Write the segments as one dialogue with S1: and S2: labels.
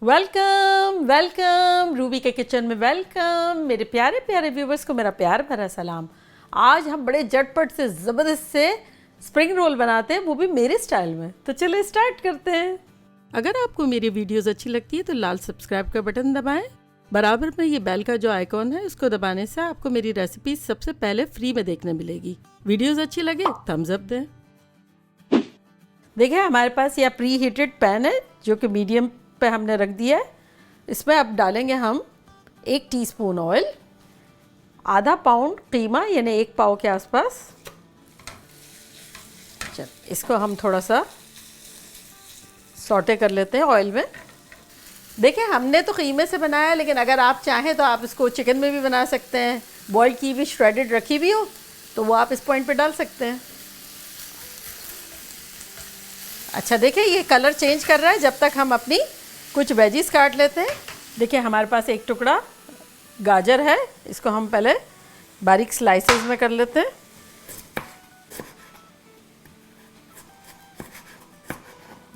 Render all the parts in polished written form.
S1: Welcome welcome Ruby के kitchen में welcome. मेरे प्यारे प्यारे व्यूवर्स को मेरा प्यार भरा सलाम। आज हम बड़े झटपट से ज़बरदस्त से स्प्रिंग रोल बनाते हैं, वो भी मेरे स्टाइल में। तो चलिए स्टार्ट करते हैं। अगर आपको मेरी वीडियोस अच्छी लगती है तो लाल सब्सक्राइब का बटन दबाएं। बराबर में ये बेल का जो आइकॉन है उसको दबाने से आपको मेरी रेसिपी सबसे पहले फ्री में देखने मिलेगी। वीडियोस अच्छी लगे थम्स अप दें। देखिए हमारे पास यह प्री हीटेड पैन है जो कि मीडियम पे हमने रख दिया है। इसमें अब डालेंगे हम 1 टीस्पून ऑयल, आधा पाउंड कीमा यानी 1 पाव के आसपास। चल इसको हम थोड़ा सा सौटे कर लेते हैं ऑयल में। देखिए हमने तो कीमे से बनाया, लेकिन अगर आप चाहें तो आप इसको चिकन में भी बना सकते हैं। बॉयल की हुई श्रेडेड रखी भी हो तो वो आप इस पॉइंट पे डाल सकते हैं। अच्छा देखिए ये कलर चेंज कर रहा है, जब तक हम अपनी कुछ वेजीज काट लेते हैं। देखिए हमारे पास एक टुकड़ा गाजर है, इसको हम पहले बारीक स्लाइसेस में कर लेते हैं।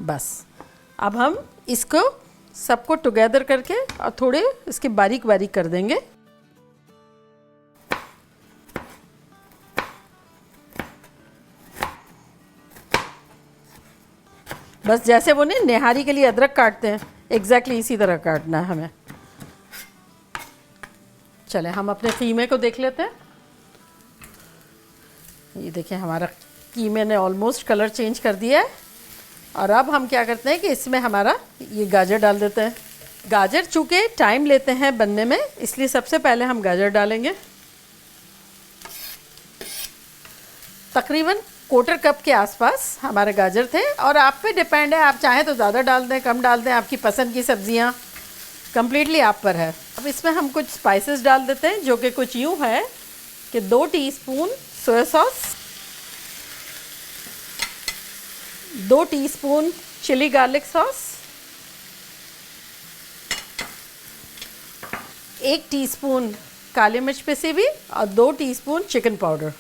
S1: बस अब हम इसको सबको टुगेदर करके और थोड़े इसके बारीक बारीक कर देंगे। बस जैसे वो नहीं निहारी के लिए अदरक काटते हैं, एग्जैक्टली इसी तरह काटना है हमें। चले हम अपने कीमे को देख लेते हैं। ये देखिए हमारा कीमे ने ऑलमोस्ट कलर चेंज कर दिया है। और अब हम क्या करते हैं कि इसमें हमारा ये गाजर डाल देते हैं। गाजर चूँकि टाइम लेते हैं बनने में, इसलिए सबसे पहले हम गाजर डालेंगे। तकरीबन 1/4 कप के आसपास हमारे गाजर थे, और आप पे डिपेंड है, आप चाहें तो ज़्यादा डाल दें कम डाल दें, आपकी पसंद की सब्जियां कम्प्लीटली आप पर है। अब इसमें हम कुछ स्पाइसेस डाल देते हैं जो कि कुछ यूँ है कि 2 teaspoon soya sauce, 2 teaspoon chilli garlic sauce, 1 teaspoon काली मिर्च पिसी हुई और 2 टीस्पून चिकन पाउडर।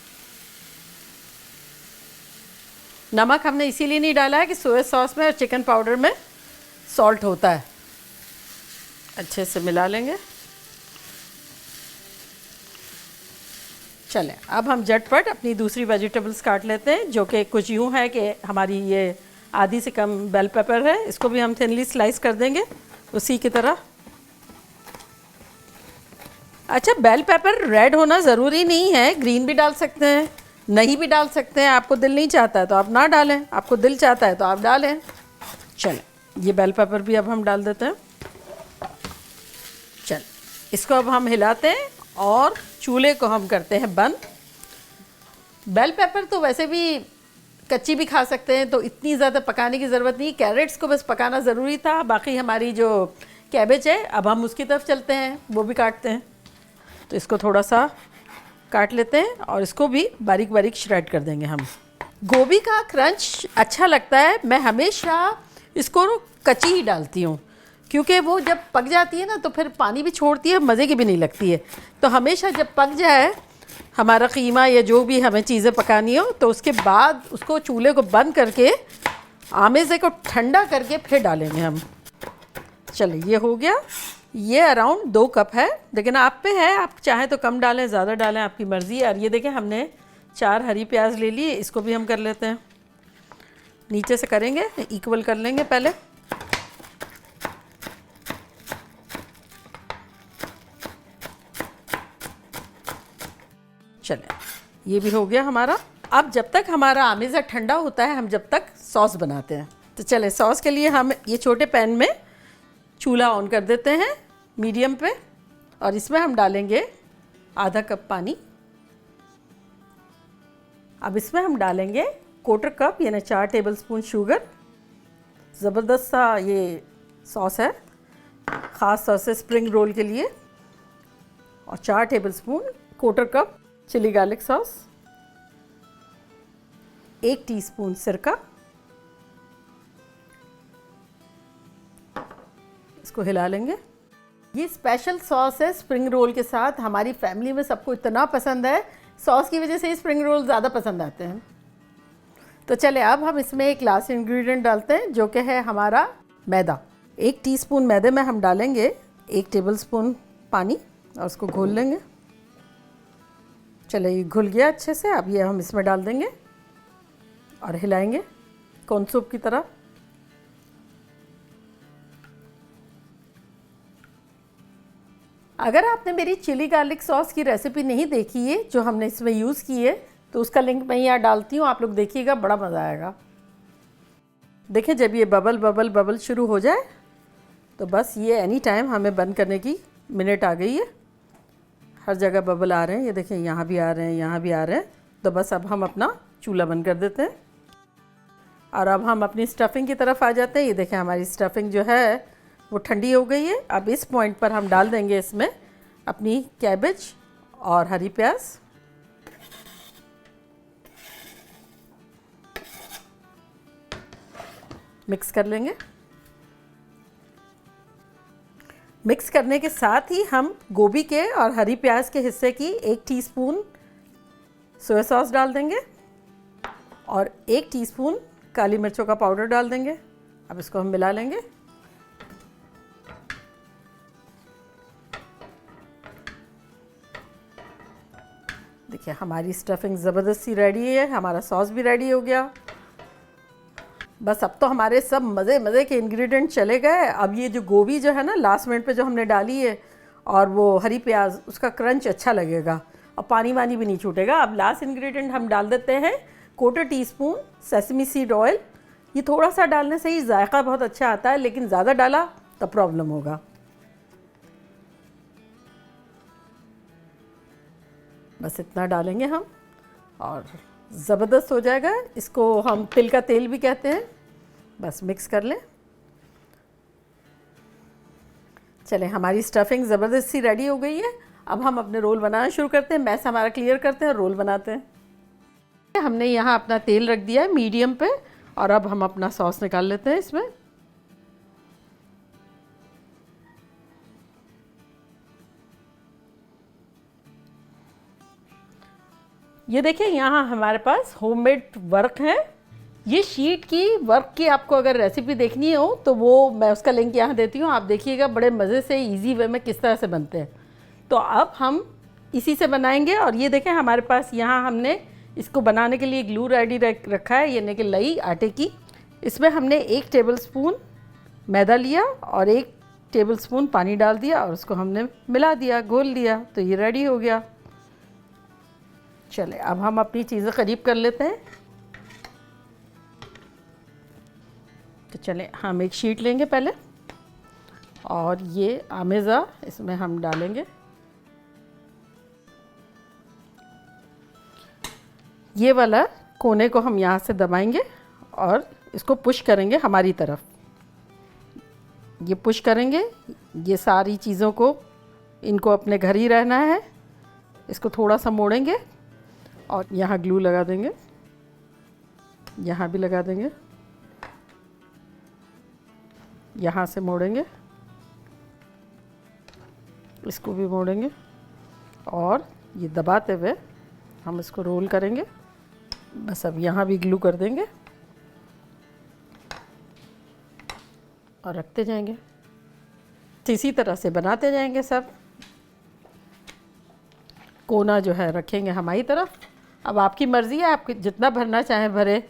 S1: नमक हमने इसीलिए नहीं डाला है कि सोया सॉस में और चिकन पाउडर में सॉल्ट होता है। अच्छे से मिला लेंगे। चलें अब हम झटपट अपनी दूसरी वेजिटेबल्स काट लेते हैं, जो कि कुछ यूँ है कि हमारी ये आधी से कम बेल पेपर है, इसको भी हम थिनली स्लाइस कर देंगे उसी की तरह। अच्छा बेल पेपर रेड होना ज़रूरी नहीं है, ग्रीन भी डाल सकते हैं, नहीं भी डाल सकते हैं। आपको दिल नहीं चाहता है तो आप ना डालें, आपको दिल चाहता है तो आप डालें। चलें ये बेल पेपर भी अब हम डाल देते हैं। चल इसको अब हम हिलाते हैं और चूल्हे को हम करते हैं बंद। बेल पेपर तो वैसे भी कच्ची भी खा सकते हैं, तो इतनी ज़्यादा पकाने की ज़रूरत नहीं। कैरेट्स को बस पकाना ज़रूरी था। बाकी हमारी जो कैबेज है अब हम उसकी तरफ चलते हैं, वो भी काटते हैं। तो इसको थोड़ा सा काट लेते हैं और इसको भी बारीक बारीक श्रेड कर देंगे हम। गोभी का क्रंच अच्छा लगता है, मैं हमेशा इसको कच्ची ही डालती हूँ, क्योंकि वो जब पक जाती है ना तो फिर पानी भी छोड़ती है, मज़े की भी नहीं लगती है। तो हमेशा जब पक जाए हमारा कीमा या जो भी हमें चीज़ें पकानी हो, तो उसके बाद उसको चूल्हे को बंद करके आमेज़े को ठंडा करके फिर डालेंगे हम। चलिए ये हो गया। ये अराउंड 2 कप है, लेकिन आप पे है, आप चाहें तो कम डालें ज़्यादा डालें, आपकी मर्ज़ी है। और ये देखें हमने 4 हरी प्याज ले लिए, इसको भी हम कर लेते हैं। नीचे से करेंगे, इक्वल कर लेंगे पहले। चलें ये भी हो गया हमारा। अब जब तक हमारा आमेज़ा ठंडा होता है हम जब तक सॉस बनाते हैं। तो चलें सॉस के लिए हम ये छोटे पैन में चूल्हा ऑन कर देते हैं मीडियम पे, और इसमें हम डालेंगे आधा कप पानी। अब इसमें हम डालेंगे 1/4 कप यानी 4 टेबलस्पून शुगर। ज़बरदस्त सा ये सॉस है, ख़ास तौर से स्प्रिंग रोल के लिए। और 4 tablespoon 1/4 cup chilli garlic sauce, 1 teaspoon सिरका। इसको हिला लेंगे। ये स्पेशल सॉस है स्प्रिंग रोल के साथ, हमारी फैमिली में सबको इतना पसंद है, सॉस की वजह से ही स्प्रिंग रोल ज़्यादा पसंद आते हैं। तो चले अब हम इसमें एक लास्ट इंग्रेडिएंट डालते हैं जो कि है हमारा मैदा। 1 टीस्पून मैदे में हम डालेंगे 1 टेबलस्पून पानी और उसको घोल लेंगे। चलिए ये घुल गया अच्छे से। अब ये हम इसमें डाल देंगे और हिलाएंगे कॉर्न सूप की तरह। अगर आपने मेरी चिली गार्लिक सॉस की रेसिपी नहीं देखी है जो हमने इसमें यूज़ की है तो उसका लिंक मैं यहाँ डालती हूँ, आप लोग देखिएगा, बड़ा मज़ा आएगा। देखिए जब ये बबल बबल बबल शुरू हो जाए तो बस ये एनी टाइम हमें बंद करने की मिनट आ गई है। हर जगह बबल आ रहे हैं, ये देखें यहाँ भी आ रहे हैं, यहाँ भी आ रहे हैं। तो बस अब हम अपना चूल्हा बंद कर देते हैं और अब हम अपनी स्टफिंग की तरफ आ जाते हैं। ये देखें हमारी स्टफिंग जो है वो ठंडी हो गई है। अब इस पॉइंट पर हम डाल देंगे इसमें अपनी कैबेज और हरी प्याज। मिक्स कर लेंगे। मिक्स करने के साथ ही हम गोभी के और हरी प्याज के हिस्से की 1 टीस्पून सोया सॉस डाल देंगे और 1 टीस्पून काली मिर्चों का पाउडर डाल देंगे। अब इसको हम मिला लेंगे। देखिए हमारी स्टफिंग ज़बरदस्त सी रेडी है, हमारा सॉस भी रेडी हो गया। बस अब तो हमारे सब मज़े मज़े के इंग्रेडिएंट चले गए। अब ये जो गोभी जो है ना लास्ट मिनट पे जो हमने डाली है और वो हरी प्याज, उसका क्रंच अच्छा लगेगा और पानी वानी भी नहीं छूटेगा। अब लास्ट इंग्रेडिएंट हम डाल देते हैं 1/4 टीस्पून सेसमी सीड ऑयल। ये थोड़ा सा डालने से ही जायका बहुत अच्छा आता है, लेकिन ज़्यादा डाला तो प्रॉब्लम होगा। बस इतना डालेंगे हम और ज़बरदस्त हो जाएगा। इसको हम तिल का तेल भी कहते हैं। बस मिक्स कर लें। चलें हमारी स्टफिंग ज़बरदस्त सी रेडी हो गई है। अब हम अपने रोल बनाना शुरू करते हैं। मैस हमारा क्लियर करते हैं, रोल बनाते हैं। हमने यहाँ अपना तेल रख दिया है मीडियम पे और अब हम अपना सॉस निकाल लेते हैं इसमें। ये देखिए यहाँ हमारे पास होममेड वर्क है। ये शीट की वर्क की आपको अगर रेसिपी देखनी हो तो वो मैं उसका लिंक यहाँ देती हूँ, आप देखिएगा बड़े मज़े से इजी वे में किस तरह से बनते हैं। तो अब हम इसी से बनाएंगे। और ये देखें हमारे पास यहाँ हमने इसको बनाने के लिए ग्लू रेडी रखा है, यानी कि लई आटे की। इसमें हमने 1 टेबलस्पून मैदा लिया और 1 टेबलस्पून पानी डाल दिया और उसको हमने मिला दिया, घोल लिया, तो ये रेडी हो गया। चले अब हम अपनी चीज़ें करीब कर लेते हैं। तो चले हम एक शीट लेंगे पहले और ये आमेज़ा इसमें हम डालेंगे। ये वाला कोने को हम यहाँ से दबाएंगे और इसको पुश करेंगे हमारी तरफ। ये पुश करेंगे, ये सारी चीज़ों को, इनको अपने घर ही रहना है। इसको थोड़ा सा मोड़ेंगे और यहाँ ग्लू लगा देंगे, यहाँ भी लगा देंगे, यहाँ से मोड़ेंगे, इसको भी मोड़ेंगे और ये दबाते हुए हम इसको रोल करेंगे। बस अब यहाँ भी ग्लू कर देंगे और रखते जाएंगे। इसी तरह से बनाते जाएंगे सब। कोना जो है रखेंगे हमारी तरफ। अब आपकी मर्ज़ी है, आप जितना भरना चाहें भरे।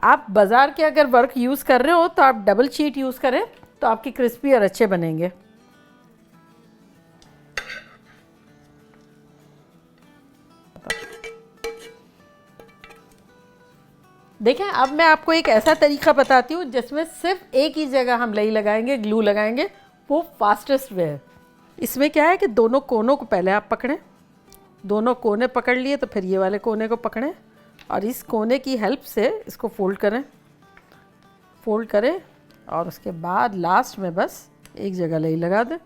S1: आप बाज़ार के अगर वर्क यूज़ कर रहे हो तो आप डबल शीट यूज़ करें तो आपकी क्रिस्पी और अच्छे बनेंगे। देखें अब मैं आपको एक ऐसा तरीका बताती हूँ जिसमें सिर्फ एक ही जगह हम लई लगाएंगे, ग्लू लगाएंगे, वो फास्टेस्ट वे है। इसमें क्या है कि दोनों कोनों को पहले आप पकड़ें दोनों कोने पकड़ लिए तो फिर ये वाले कोने को पकड़ें और इस कोने की हेल्प से इसको फोल्ड करें और उसके बाद लास्ट में बस एक जगह लई लगा दें।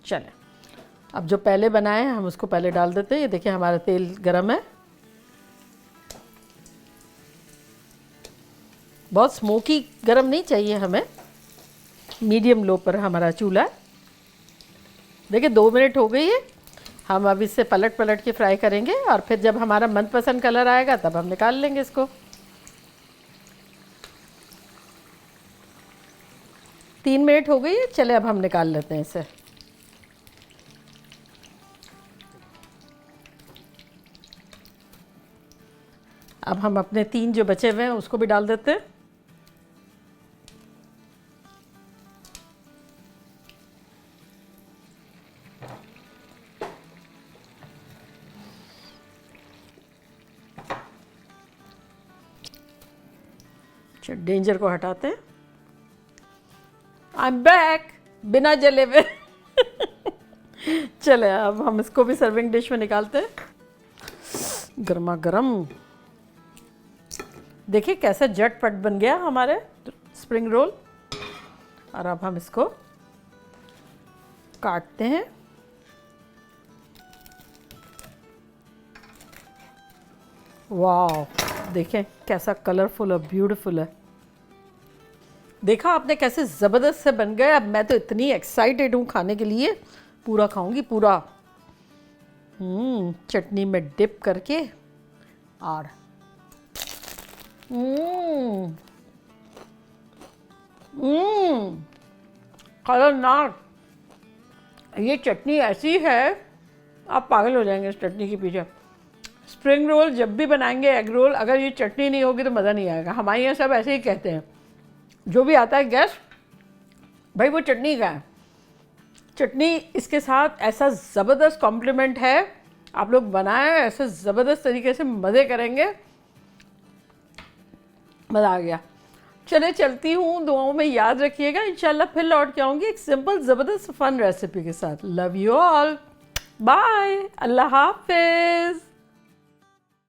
S1: चलें, अब जो पहले बनाए हैं हम उसको पहले डाल देते हैं। ये देखिए हमारा तेल गरम है, बहुत स्मोकी गरम नहीं चाहिए हमें, मीडियम लो पर हमारा चूल्हा। देखिए 2 मिनट हो गई है, हम अब इससे पलट के फ्राई करेंगे और फिर जब हमारा मनपसंद कलर आएगा तब हम निकाल लेंगे इसको। 3 मिनट हो गई है, चले अब हम निकाल लेते हैं इसे। अब हम अपने 3 जो बचे हुए हैं उसको भी डाल देते हैं। डेंजर को हटाते हैं। आई एम बैक, बिना जले हुए। चले अब हम इसको भी सर्विंग डिश में निकालते हैं। गर्मा गर्म, देखिए कैसा झटपट बन गया हमारे स्प्रिंग रोल। और अब हम इसको काटते हैं। वाह, देखें कैसा कलरफुल और ब्यूटीफुल है। देखा आपने कैसे ज़बरदस्त से बन गए। अब मैं तो इतनी एक्साइटेड हूँ खाने के लिए, पूरा खाऊंगी पूरा। चटनी में डिप करके और खतरनाक। ये चटनी ऐसी है आप पागल हो जाएंगे इस चटनी के पीछे। स्प्रिंग रोल जब भी बनाएंगे, एग रोल, अगर ये चटनी नहीं होगी तो मज़ा नहीं आएगा। हमारे यहाँ सब ऐसे ही कहते हैं, जो भी आता है गेस्ट, भाई वो चटनी का है। चटनी इसके साथ ऐसा ज़बरदस्त कॉम्प्लीमेंट है। आप लोग बनाएं ऐसे ज़बरदस्त तरीके से, मज़े करेंगे, मज़ा आ गया। चले चलती हूँ, दुआओं में याद रखिएगा। इंशाल्लाह फिर लौट के आऊँगी एक सिंपल ज़बरदस्त फन रेसिपी के साथ। लव यू ऑल, बाय, अल्लाह हाफिज़।